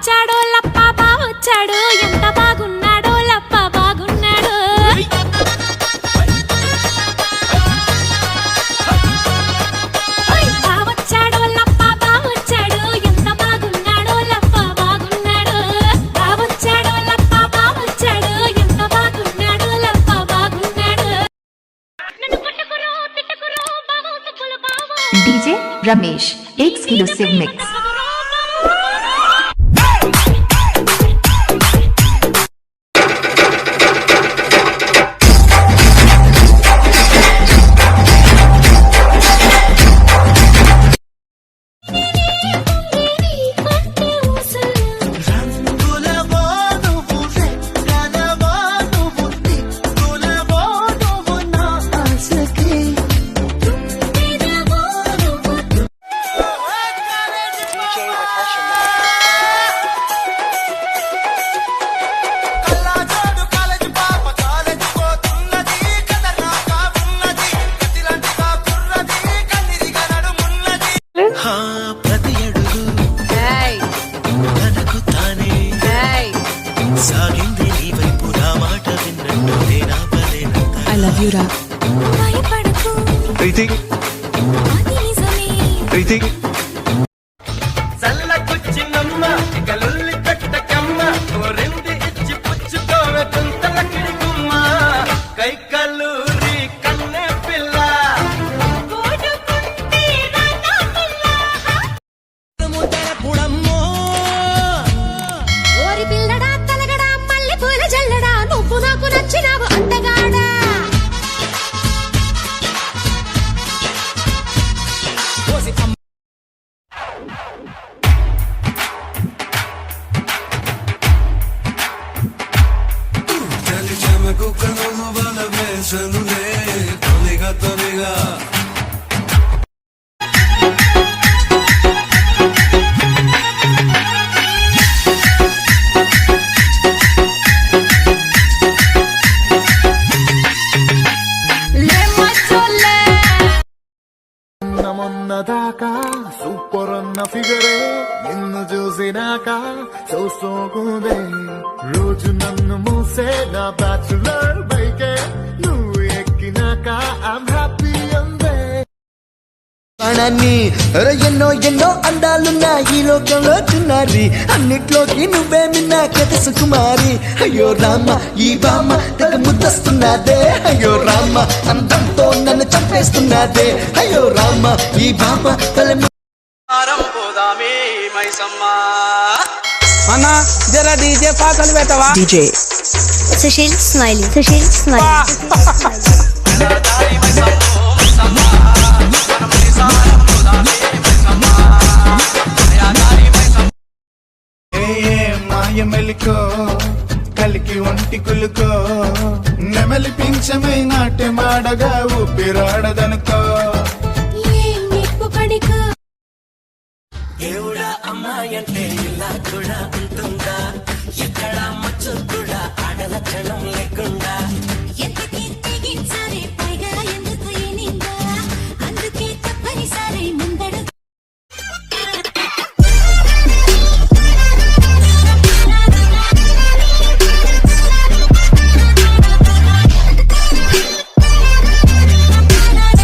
వచ్చాడో లప్ప బావొచ్చాడు ఎంత బాగున్నాడో లప్ప బాగున్నాడు బావొచ్చాడో లప్ప బావొచ్చాడు ఎంత బాగున్నాడో లప్ప బాగున్నాడు బావొచ్చాడో లప్ప బావొచ్చాడు ఎంత బాగున్నాడో లప్ప బాగున్నాడు నన్ను కొట్టుకురో తిట్టుకురో బావో సుబ్బులు బావో DJ Ramesh exclusive mix. I love you, Ra. Preeti. Preeti. మొన్నదాకా సూపర్ అన్న ఫిగరే నిన్ను చూసినాక చూసుకోకుందే రోజు నన్ను మూసే నా బ్యాచులర్ బైకే నువ్వు ఎక్కినాక ఐమ్ హ్యాపీ అందే ఎన్నో ఎన్నో అందాలున్నా ఈ లోకంలో చిన్నారి అన్నిట్లోకి నువ్వే మిన్నా కథ సుకుమారి అయ్యో రామ ఈ బామ్మ తెగ ముద్దస్తున్నదే అయ్యో రామ అందంతో నన్ను చంపేస్తున్నదే అయ్యో రామ ఈ బామ్మ తల అన్నా జరా డీజే పాటలు పెట్టవా DJ Sushil smiling Sushil smiling మాయమెలికో కలికి ఒంటి కులుకో నెమలి పింఛమై నాట్య మాడగా ఊపిరాడదనుకో దేవుడా అమ్మాయంటే ఇలా కూడా ఉంటుందా ఎక్కడ మచ్చు కూడా ఆడల క్షణం